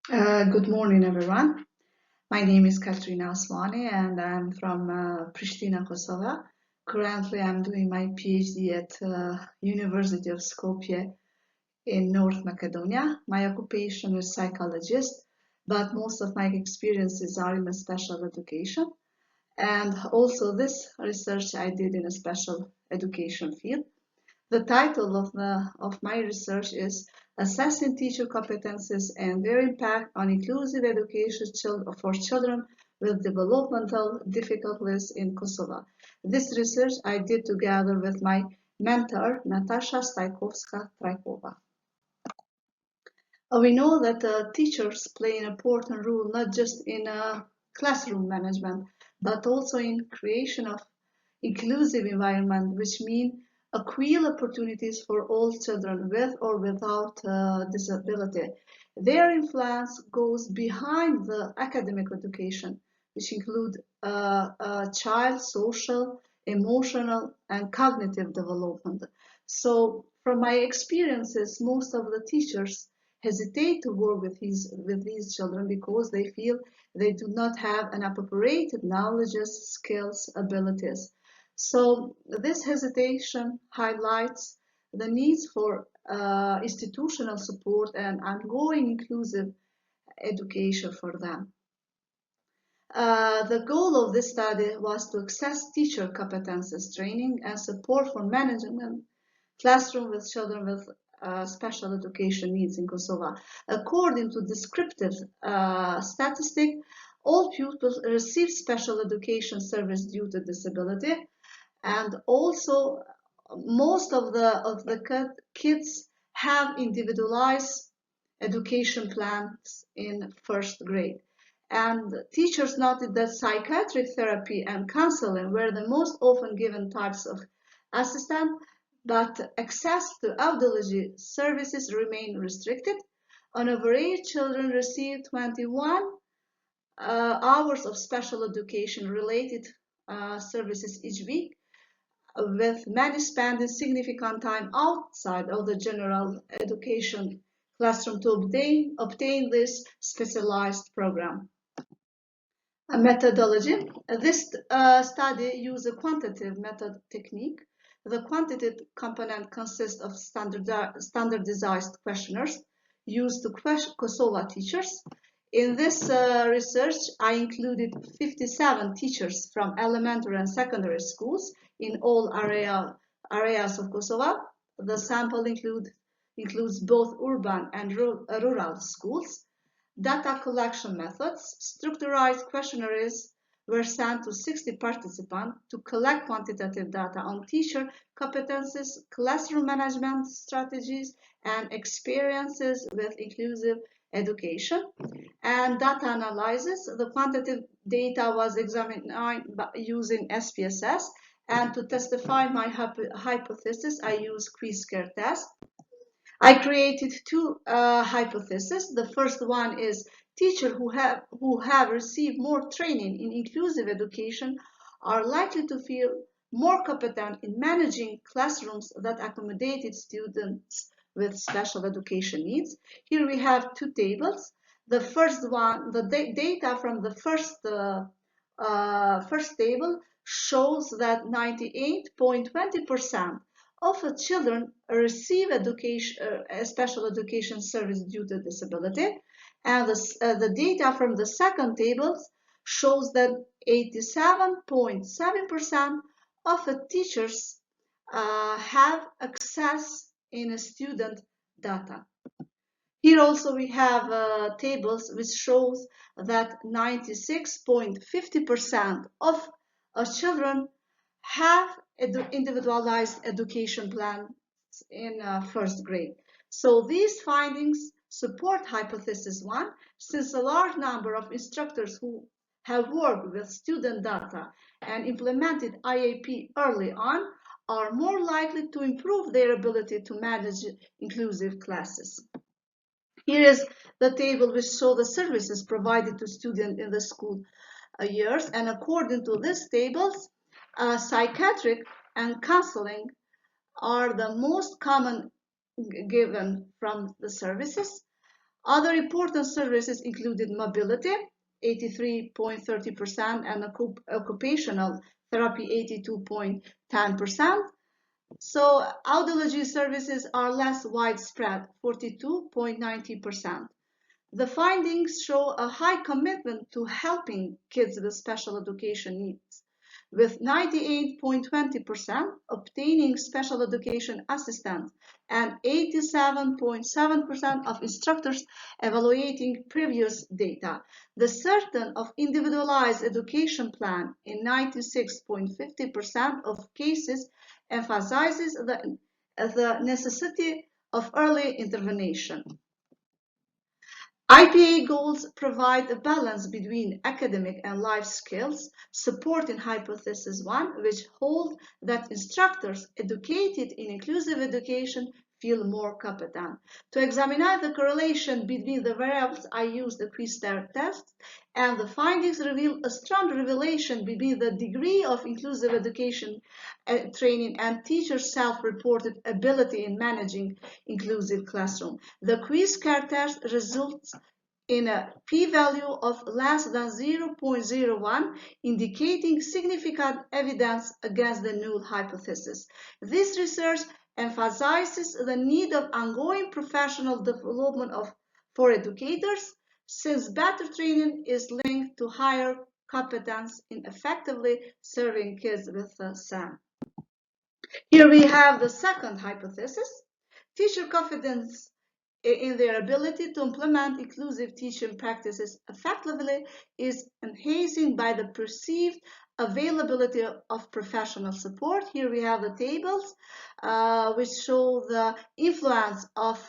Good morning, everyone. My name is Katrina Osmani, and I'm from Pristina, Kosovo. Currently, I'm doing my PhD at University of Skopje in North Macedonia. My occupation is psychologist, but most of my experiences are in a special education. And also, this research I did in a special education field. The title of my research is Assessing Teacher Competencies and Their Impact on Inclusive Education for Children with Developmental Difficulties in Kosovo. This research I did together with my mentor, Natasha Stajkovska-Trajkova. We know that teachers play an important role not just in classroom management, but also in creation of inclusive environment, which mean equal opportunities for all children with or without disability. Their influence goes behind the academic education, which include child social, emotional, and cognitive development. So, from my experiences, most of the teachers hesitate to work with these children because they feel they do not have an appropriate knowledge, skills, abilities. So this hesitation highlights the needs for institutional support and ongoing inclusive education for them. The goal of this study was to assess teacher competences training and support for management classroom with children with special education needs in Kosovo. According to descriptive statistic, all pupils receive special education service due to disability, and also most of the kids have individualized education plans in first grade. And teachers noted that psychiatric therapy and counseling were the most often given types of assistance, but access to audiology services remained restricted. On average, children received 21 hours of special education related services each week, with many spending significant time outside of the general education classroom to obtain this specialized program. A methodology. This study used a quantitative method technique. The quantitative component consists of standardized questionnaires used to question Kosovo teachers. In this research, I included 57 teachers from elementary and secondary schools in all areas of Kosovo. The sample includes both urban and rural schools. Data collection methods. Structurized questionnaires were sent to 60 participants to collect quantitative data on teacher competencies, classroom management strategies, and experiences with inclusive education. And data analysis. The quantitative data was examined using SPSS, and to testify my hypothesis, I used quiz-care test. I created two hypotheses. The first one is teachers who have received more training in inclusive education are likely to feel more competent in managing classrooms that accommodated students with special education needs. Here we have two tables. The first one, the data from the first table shows that 98.20% of children receive special education service due to disability, and the data from the second table shows that 87.7% of teachers have access in student data. Here also we have tables which shows that 96.50% of children have individualized education plans in first grade. So these findings support hypothesis one, since a large number of instructors who have worked with student data and implemented IAP early on are more likely to improve their ability to manage inclusive classes. Here is the table which shows the services provided to students in the school years, and according to these tables, psychiatric and counseling are the most common given from the services. Other important services included mobility, 83.30%, and occupational therapy, 82.10%. So audiology services are less widespread, 42.90%. The findings show a high commitment to helping kids with special education needs, with 98.20% obtaining special education assistance and 87.7% of instructors evaluating previous data. The certain of individualized education plan in 96.50% of cases emphasizes the necessity of early intervention. IPA goals provide a balance between academic and life skills, supporting Hypothesis 1, which hold that instructors educated in inclusive education feel more competent. To examine the correlation between the variables, I used the quiz-star test, and the findings reveal a strong revelation between the degree of inclusive education training and teachers' self-reported ability in managing inclusive classroom. The quiz-star test results in a p-value of less than 0.01, indicating significant evidence against the null hypothesis. This research emphasizes the need of ongoing professional development for educators, since better training is linked to higher competence in effectively serving kids with SEN. Here we have the second hypothesis. Teacher confidence in their ability to implement inclusive teaching practices effectively is enhanced by the perceived availability of professional support. Here we have the tables which show the influence of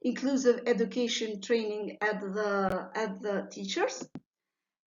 inclusive education training at the teachers.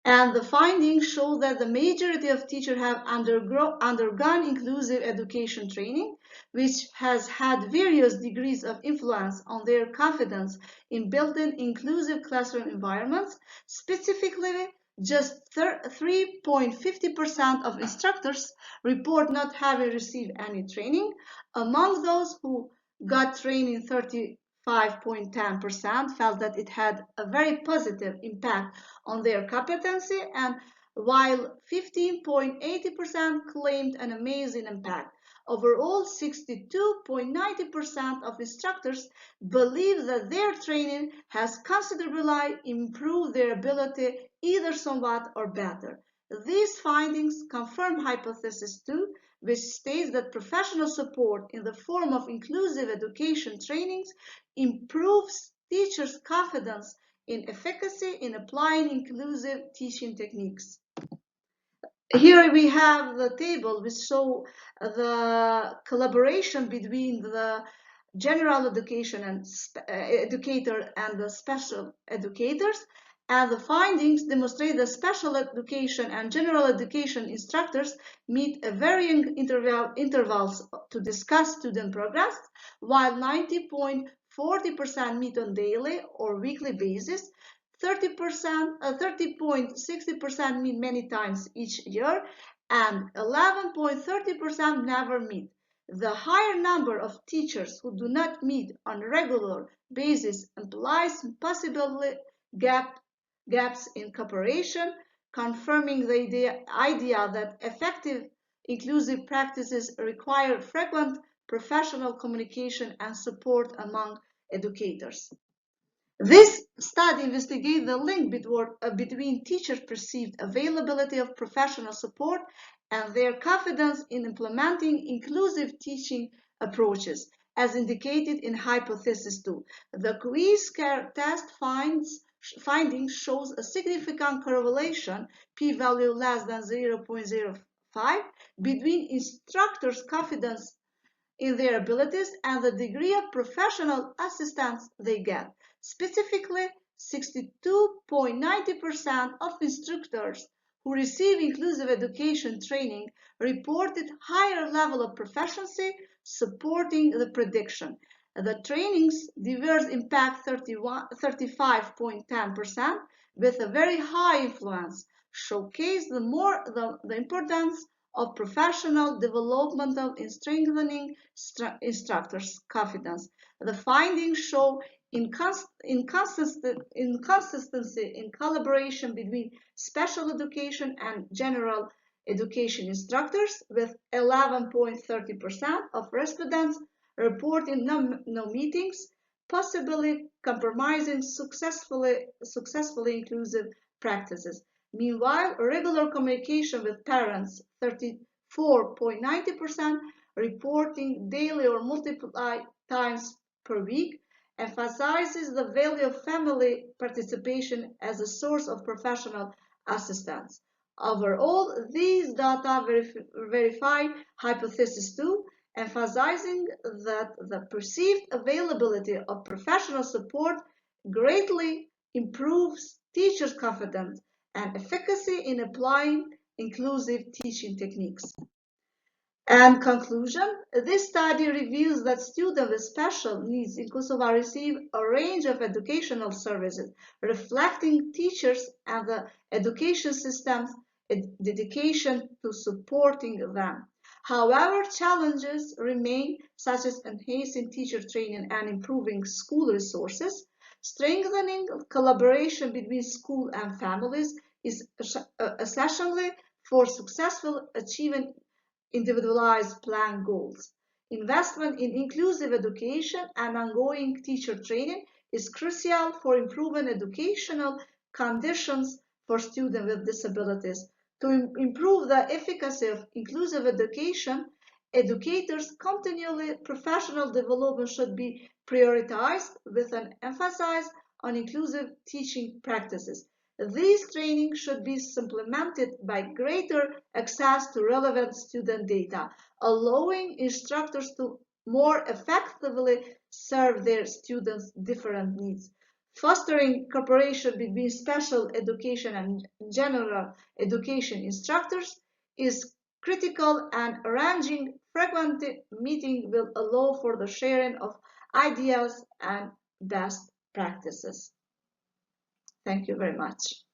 And the findings show that the majority of teachers have undergone inclusive education training, which has had various degrees of influence on their confidence in building inclusive classroom environments. Specifically, just 3.50% of instructors report not having received any training. Among those who got training, 35.10% felt that it had a very positive impact on their competency, and while 15.80% claimed an amazing impact. Overall, 62.90% of instructors believe that their training has considerably improved their ability, either somewhat or better. These findings confirm Hypothesis 2, which states that professional support in the form of inclusive education trainings improves teachers' confidence in efficacy in applying inclusive teaching techniques. Here we have the table which show the collaboration between the general education and educator and the special educators, and the findings demonstrate that special education and general education instructors meet varying intervals to discuss student progress, while 90.40% meet on daily or weekly basis, 30.60% meet many times each year, and 11.30% never meet. The higher number of teachers who do not meet on a regular basis implies possibly gaps in cooperation, confirming the idea that effective inclusive practices require frequent professional communication and support among educators. This study investigates the link between teachers' perceived availability of professional support and their confidence in implementing inclusive teaching approaches, as indicated in Hypothesis 2. The quiz-care test findings shows a significant correlation, p-value less than 0.05, between instructors' confidence in their abilities and the degree of professional assistance they get. Specifically, 62.90% of instructors who receive inclusive education training reported higher level of proficiency, supporting the prediction. The trainings diverse impact 35.10% with a very high influence, showcase the importance of professional developmental in strengthening instructors' confidence. The findings show inconsistency in collaboration between special education and general education instructors, with 11.30% of respondents reporting no meetings, possibly compromising successfully inclusive practices. Meanwhile, regular communication with parents, 34.90%, reporting daily or multiple times per week, emphasizes the value of family participation as a source of professional assistance. Overall, these data verify hypothesis 2, emphasizing that the perceived availability of professional support greatly improves teachers' confidence and efficacy in applying inclusive teaching techniques. And conclusion, this study reveals that students with special needs in Kosovo receive a range of educational services, reflecting teachers and the education system's dedication to supporting them. However, challenges remain, such as enhancing teacher training and improving school resources. Strengthening collaboration between school and families is essential for successful achieving individualized plan goals. Investment in inclusive education and ongoing teacher training is crucial for improving educational conditions for students with disabilities. To improve the efficacy of inclusive education, educators' continually professional development should be prioritized with an emphasis on inclusive teaching practices. These trainings should be supplemented by greater access to relevant student data, allowing instructors to more effectively serve their students' different needs. Fostering cooperation between special education and general education instructors is critical, and arranging frequent meetings will allow for the sharing of ideas and best practices. Thank you very much.